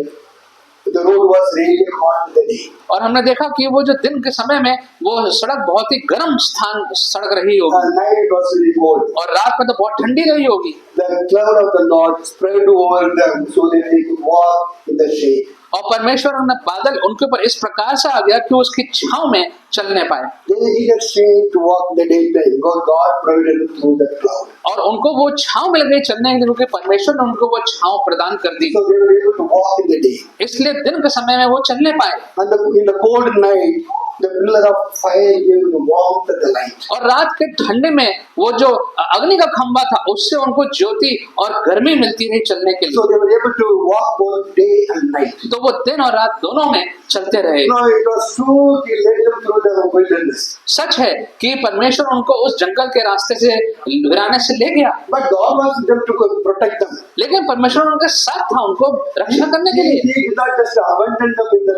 The road was really hot in the day. और हमने देखा कि वो जो दिन के समय में वो सड़क बहुत ही गर्म सड़क रही होगी, At night it was really cold. और रात में तो बहुत ठंडी रही होगी। The cloud of the Lord spread over them so that they could walk in the shade. और परमेश्वर ने बादल उनके ऊपर इस प्रकार से आ गया कि वो उसकी छांव में चलने पाए। They needed shade to walk in the daytime because God provided it through the cloud. और उनको वो छांव मिल गई चलने के लिए क्योंकि परमेश्वर ने उनको वो छांव प्रदान कर दी, So they were able to walk in the day. इसलिए दिन के समय में वो चलने पाए। And in the cold night, the pillar of fire gave them the warmth and the light. और रात के ठंडे में वो जो अग्नि का खंभा था उससे उनको ज्योति और गर्मी मिलती रही चलने के So लिए। they were able to walk both day and night. तो वो दिन और रात दोनों में चलते रहे। No, it was true. He led them through the wilderness. सच है कि परमेश्वर उनको उस जंगल के रास्ते से वीराने से ले गया, But God was them to protect them. लेकिन परमेश्वर उनके साथ था उनको रक्षा करने के लिए। He did not just abandon them in the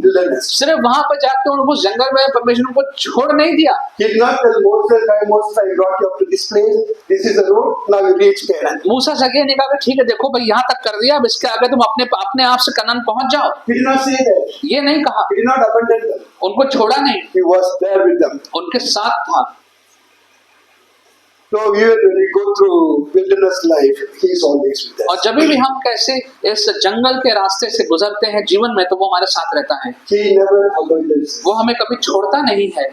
wilderness. सिर्फ वहां पर जाके उनको उस जंगल में परमेश्वर उनको छोड़ नहीं दिया। He did not tell Moses, Moses, I brought you up to this place. This is the road. Now you reach Canaan. मूसा से आगे नहीं कहा ठीक है देखो भाई यहाँ तक कर दिया, अब इसके आगे तुम अपने आप से कनान पहुंच जाओ, He did not say that. ये नहीं कहा। He did not abandon them. उनको छोड़ा नहीं, He was there with them. उनके साथ था। So even when we go through wilderness life, He is always with us. और जब भी हम कैसे इस जंगल के रास्ते से गुजरते हैं जीवन में तो वो हमारे साथ रहता है, He never abandons us. वो हमें कभी छोड़ता नहीं है।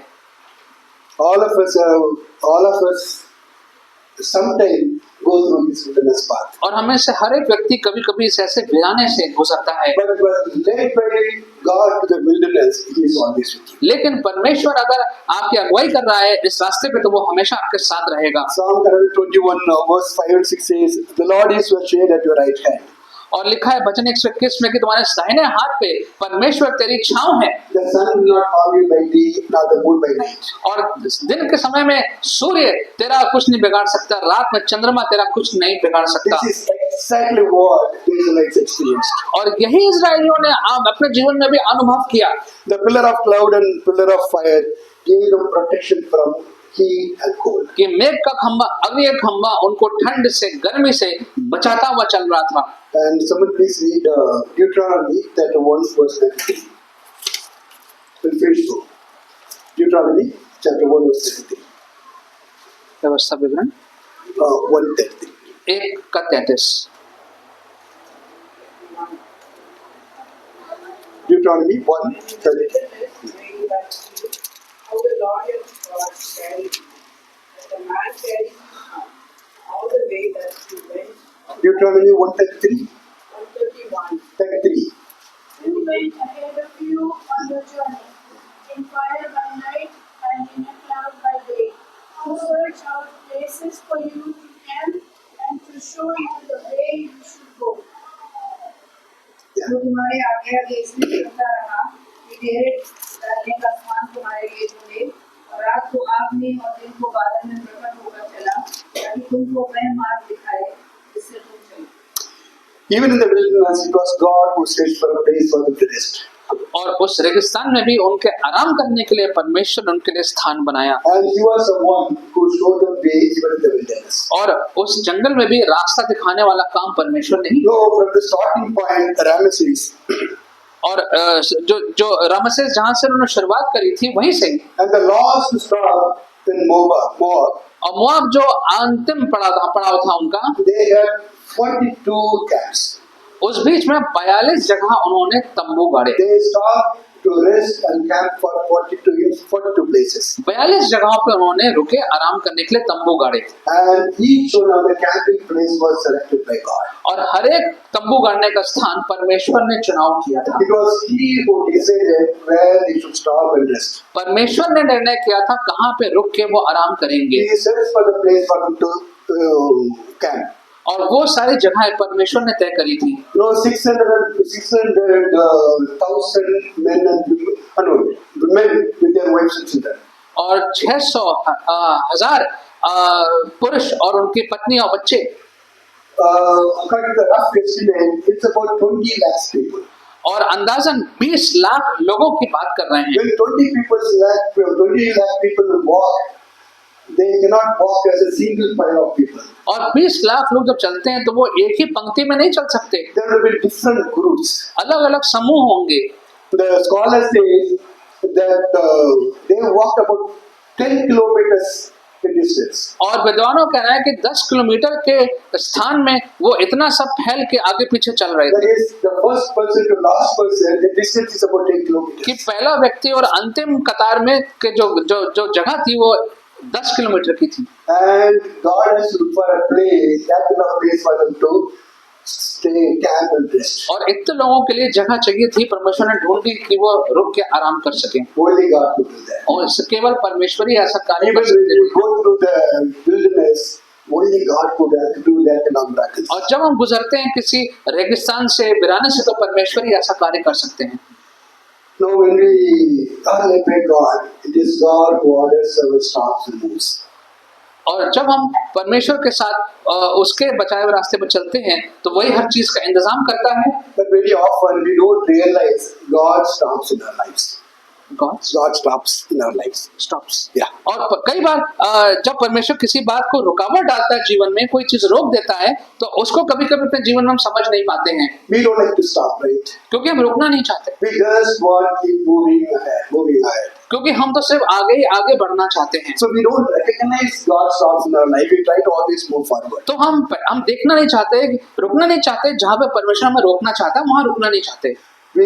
All of us sometime go through this wilderness path. और हमें से हर एक व्यक्ति कभी कभी इस ऐसे वीराने से गुजरता है, But when led by God to the wilderness, He is always with you. लेकिन परमेश्वर अगर आपकी अगुवाई कर रहा है इस रास्ते पे तो वो हमेशा आपके साथ रहेगा। Psalm 21 verse 5 and 6 says, The Lord is your shade at your right hand. और लिखा है वचन 121 में कि तुम्हारे दाहिने हाथ पे परमेश्वर तेरी छांव है, The sun will not harm you by day, nor the moon by night. और दिन के समय में सूर्य तेरा कुछ नहीं बिगाड़ सकता, रात में चंद्रमा तेरा कुछ नहीं बिगाड़ सकता। This is exactly what the Israelites experienced. और यही इजरायलियों ने अपने जीवन में भी अनुभव किया। The pillar of cloud and pillar of fire gave them protection from heat and cold. कि मेघ का खंभा अग्नि का खंभा उनको ठंड से गर्मी से बचाता हुआ चल रहा था। And someone please read Deuteronomy chapter 1 verse 33. We'll finish through. Deuteronomy chapter 1 verse 33. व्यवस्था विवरण 1:33. 1:33। Deuteronomy 1:33. How the Lord your God carried you, as a man carries his son, all the way that he went. Deuteronomy 1:33. 131. 33. Who went ahead of you on your journey, in fire by night and in a cloud by day, to search out places for you to camp and to show you the way you should go. Yeah. जो तुम्हारे आज्ञा देश में चलता रहा तेरे डालने का स्थान तुम्हारे लिए ढूंढे, और रात को आग में और दिन को बादल में प्रकट होकर चला, ताकि तुमको वह मार्ग दिखाए जिससे तुम चलो। Even in the wilderness, it was God who searched for a place for them to rest. और उस रेगिस्तान में भी उनके आराम करने के लिए परमेश्वर ने उनके लिए स्थान बनाया, And He was the one who showed them way even in the wilderness. और उस जंगल में भी रास्ता दिखाने वाला काम परमेश्वर ने ही। No, from the starting point, Ramesses, और जो रामसेस जहाँ से उन्होंने शुरुआत करी थी वहीं से ही, and the last stop in Moab, और मोआब जो अंतिम पड़ाव था उनका, they had 42 camps. उस बीच में 42 जगह उन्होंने तंबू गाड़े। They stopped to rest and camp for 42 places. 42 जगहों पे उन्होंने रुके आराम करने के लिए तंबू गाड़े, And each one of the camping place was selected by God. और हर एक तंबू गाड़ने का स्थान परमेश्वर ने चुनाव किया था। It was He who decided where they should stop and rest. परमेश्वर ने निर्णय किया था कहाँ पे रुक के वो आराम करेंगे, He searched for the place for them to camp. और वो सारी जगहें परमेश्वर ने तय करी थी। No, 600,000 men and men with their wives and children. और 600,000 पुरुष और उनकी पत्नी और बच्चे, According to the rough estimate, it's about 20 lakhs people. और अंदाजन 20 लाख लोगों की बात कर रहे हैं। When 20 lakh people will walk, they cannot walk as a single file of people. और 20 लाख लोग जब चलते हैं तो वो एक ही पंक्ति में नहीं चल सकते, There will be different groups. अलग अलग समूह होंगे। The scholars say that they walked about 10 kilometers in distance. और विद्वानों कह रहे हैं कि 10 किलोमीटर के स्थान में वो इतना सब फैल के आगे पीछे चल रहे That थे is, the first person to last person, the distance is about 10 kilometers. कि पहला व्यक्ति और अंतिम कतार में के जो जगह थी वो 10 किलोमीटर की थी। And God has to look for a place, that kind of place for them to stay, camp and rest. और इतने लोगों के लिए जगह चाहिए थी, परमेश्वर ने ढूंढी कि वो रुक के आराम कर सके, Only God could do that. और केवल परमेश्वर ही ऐसा कार्य Even कर when सकते you हैं। go through the wilderness, only God could do that kind of miracles. और जब हम गुजरते हैं किसी रेगिस्तान से, वीराने से, तो परमेश्वर ही ऐसा कार्य कर सकते हैं। Now, when we are led by God, it is God who orders our stops and moves. और जब हम परमेश्वर के साथ उसके बचाए हुए रास्ते पर चलते हैं तो वही हर चीज का इंतजाम करता है। But very often we don't realize God stops in our lives. God stops in our lives. Stops. Yeah. और कई बार जब परमेश्वर किसी बात को रुकावट डालता है, जीवन में कोई चीज रोक देता है, तो उसको कभी कभी अपने जीवन में हम समझ नहीं पाते हैं, We don't like to stop, right? क्योंकि हम रुकना नहीं चाहते, We just want to keep moving ahead. क्योंकि हम तो सिर्फ आगे ही आगे बढ़ना चाहते हैं। So we don't recognize God stops in our life. We try to always move forward. तो हम देखना नहीं चाहते, रुकना नहीं चाहते, जहाँ पे परमेश्वर हमें रोकना चाहता है वहां रुकना नहीं चाहते, We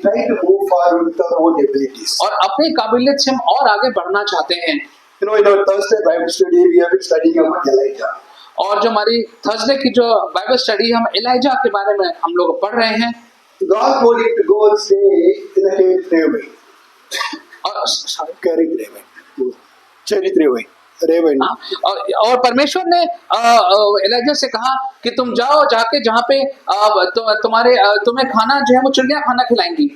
try to move forward with our own abilities. और अपनी काबिलियत से हम और आगे बढ़ना चाहते हैं। You know, in our Thursday Bible study, we have been studying about Elijah. और जो हमारी थर्सडे की जो बाइबल स्टडी, हम एलाइजा के बारे में हम लोग पढ़ रहे हैं। God told him to go and stay in a cave 3 away. Carry 3 away. Cherry 3 away. Raven. और परमेश्वर ने एलाइजा से कहा कि तुम जाओ, जाके जहाँ पे तुम्हें खाना जो है वो चिड़िया खाना खिलाएंगी।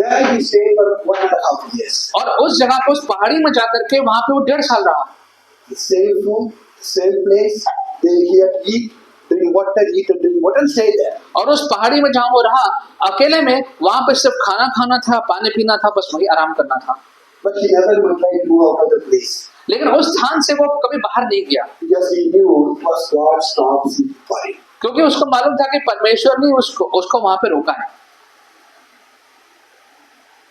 There he stayed for 1.5 years. और उस जगह पे, उस पहाड़ी में जाकर के वहां पे वो 1.5 साल रहा। The same food, same place. He had to eat, drink water, and stay there. और उस पहाड़ी में जहाँ वो रहा अकेले में, वहां पे सिर्फ खाना खाना था, पानी पीना था, बस वही आराम करना था। But he never would try to move out of the place. लेकिन उस स्थान से वो कभी बाहर नहीं गया, Because he knew it was God stops for him. क्योंकि उसको मालूम था कि परमेश्वर ने उसको वहां पे रोका है।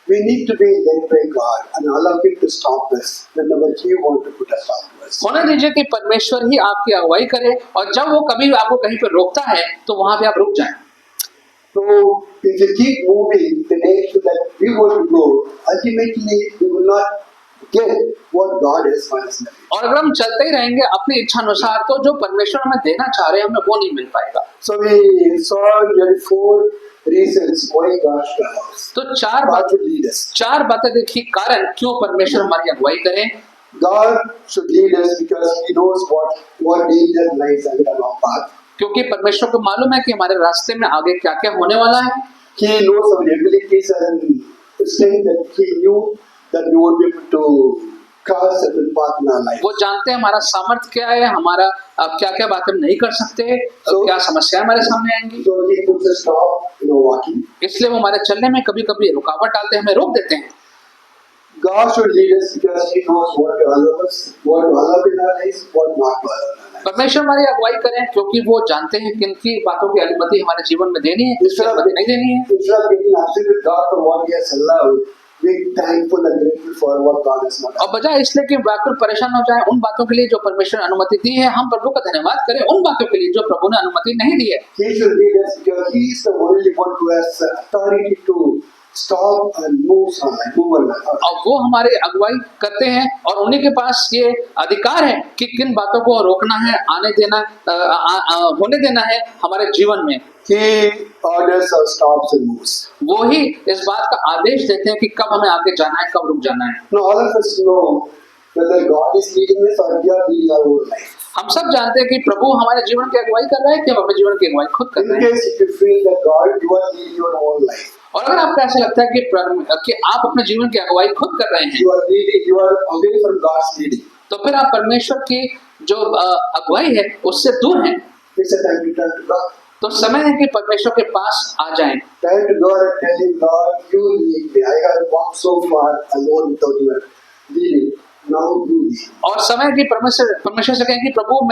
We need to be led by God and allow Him to stop us whenever He wants to put a stop to us. होने दीजिए कि परमेश्वर ही आपकी अगुवाई करे, और जब वो कभी आपको कहीं पे रोकता है तो वहां पे आप रुक जाएं। So, if we keep moving the direction that we want to go, ultimately we will not get what God has for us. और अगर हम चलते ही रहेंगे अपनी इच्छा अनुसार, तो जो परमेश्वर हमें देना चाह रहे हैं हमें वो नहीं मिल पाएगा। So we saw there 4 reasons why God should allow us. तो चार बातें देखी कारण क्यों परमेश्वर हमारी अगुवाई करें। God should lead us because He knows what danger lies ahead of our path. क्योंकि परमेश्वर को मालूम है कि हमारे रास्ते में आगे क्या क्या होने वाला है। He knows our abilities and saying that he knew that we would be able to cross certain path in our life. वो जानते हैं हमारा सामर्थ्य क्या है, हमारा क्या क्या बातें हम नहीं कर सकते, So- क्या समस्याएं हमारे सामने आएंगी। So he puts a stop in our walking. इसलिए वो हमारे चलने में कभी कभी रुकावट डालते हैं, हमें रोक देते हैं। God should lead us because He knows what to allow us, what to allow in our lives, what not to allow in our lives. परमेश्वर हमारी अगुवाई करें क्योंकि वो जानते हैं किन की बातों की अनुमति हमारे जीवन में देनी है, किसकी अनुमति नहीं देनी है। Instead of getting upset with God for what He has allowed, being thankful and grateful for what God has not और allowed. बजाय इसलिए कि व्याकुल परेशान हो जाए उन बातों के लिए जो परमेश्वर ने अनुमति दी है, हम प्रभु का धन्यवाद करें उन बातों के लिए जो प्रभु ने अनुमति नहीं दी है। He should lead us because He is the only one who has the authority to stop and move on. और वो हमारे अगुवाई करते हैं और उन्हीं के पास ये अधिकार है कि किन बातों को रोकना है, आने देना, होने देना है हमारे जीवन में। He orders our stops and moves. वो ही इस बात का आदेश देते हैं कि कब हमें आगे जाना है, कब रुक जाना है। Now all of us know whether God is leading us or we are leading our own life. हम सब जानते हैं कि प्रभु हमारे जीवन की अगुवाई कर रहे हैं कि हम अपने जीवन की अगुवाई खुद कर In रहे हैं। case if you feel that God, you are leading your own life. और अगर आपको ऐसा लगता है कि आप अपने जीवन की अगुवाई खुद कर रहे हैं, You are away from God's leading. तो फिर आप परमेश्वर की जो अगुवाई है उससे दूर हैं। It's a time to turn to God. तो समय है कि परमेश्वर के पास आ जाएं। Time to God and tell Him, God, you lead me. I have walked so far alone without your leading. Now you lead. और समय की परमेश्वर से कहें कि प्रभु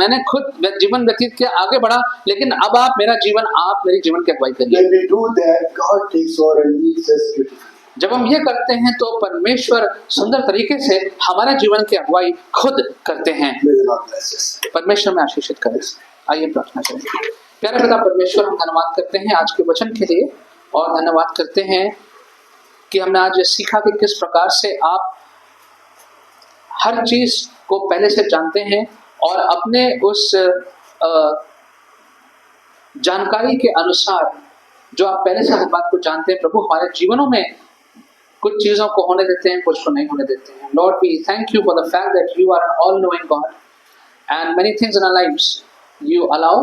मैंने खुद जीवन व्यतीत किया, आगे बढ़ा, लेकिन अब आप मेरे जीवन की अगुवाई करिए। When we do that, God takes over and leads us beautifully. जब हम ये करते हैं तो परमेश्वर सुंदर तरीके से हमारे जीवन की अगुवाई खुद करते हैं। May the Lord bless us. परमेश्वर में आशीषित करें। आइए प्रार्थना करें। प्यारे पिता परमेश्वर, हम धन्यवाद करते हैं आज के वचन के लिए और धन्यवाद करते हैं कि हमने आज ये सीखा कि किस प्रकार से आप हर चीज को पहले से जानते हैं और अपने उस जानकारी के अनुसार जो आप पहले से हर बात को जानते हैं, प्रभु हमारे जीवनों में कुछ चीजों को होने देते हैं, कुछ को नहीं होने देते हैं। Lord, we thank you for the fact that you are an all knowing God and many things in our lives you allow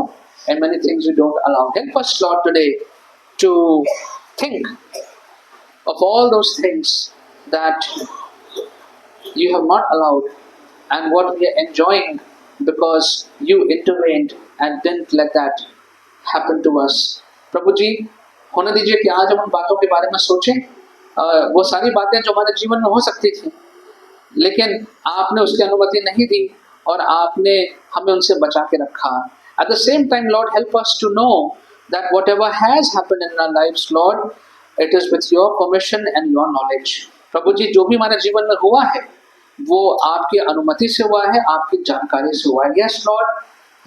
and many things you don't allow. Help us, Lord, today to think of all those things that you have not allowed and what we are enjoying because you intervened and didn't let that happen to us. प्रभु जी, होने दीजिए कि आज हम उन बातों के बारे में सोचें, वो सारी बातें जो हमारे जीवन में हो सकती थी लेकिन आपने उसकी अनुमति नहीं दी और आपने हमें उनसे बचा के रखा। At the same time, Lord, help us to know that whatever has happened in our lives, Lord, it is with your permission and your knowledge. प्रभु जी, जो भी हमारे जीवन में हुआ है वो आपकी अनुमति से हुआ है, आपकी जानकारी से हुआ है। Yes, Lord,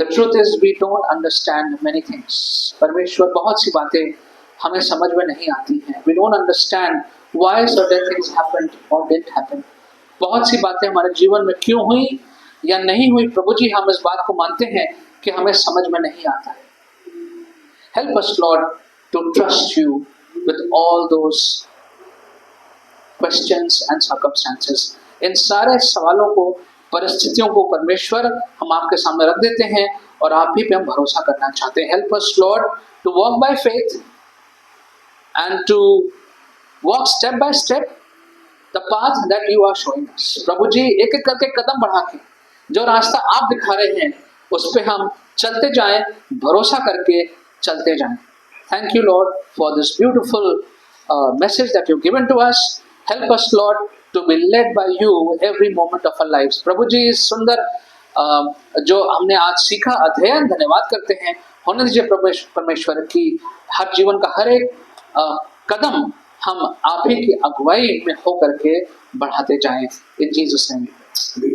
the truth is we don't understand many things. परमेश्वर, बहुत सी बातें हमें समझ में नहीं आती हैं। We don't understand why certain things happened or didn't happen. बहुत सी बातें हमारे जीवन में क्यों हुई या नहीं हुई, प्रभु जी हम इस बात को मानते हैं कि हमें समझ में नहीं आता है। Help us, Lord, to trust you with all those questions and circumstances. इन सारे सवालों को, परिस्थितियों को परमेश्वर हम आपके सामने रख देते हैं और आप ही पे हम भरोसा करना चाहते हैं। Help us, Lord, to walk by faith and to walk step by step the path that you are showing us. प्रभु जी, एक एक करके कदम बढ़ा के जो रास्ता आप दिखा रहे हैं उस पे हम चलते जाएं, भरोसा करके चलते जाएं। Thank you, Lord, for this beautiful message that you've given to us. Help us, Lord, to be led by you every moment of our lives. प्रभु जी, इस सुंदर जो हमने आज सीखा अध्ययन धन्यवाद करते हैं। होने दीजिए परमेश्वर की हर जीवन का हर एक कदम हम आप ही की अगुवाई में होकर के बढ़ाते जाएं। In Jesus' name.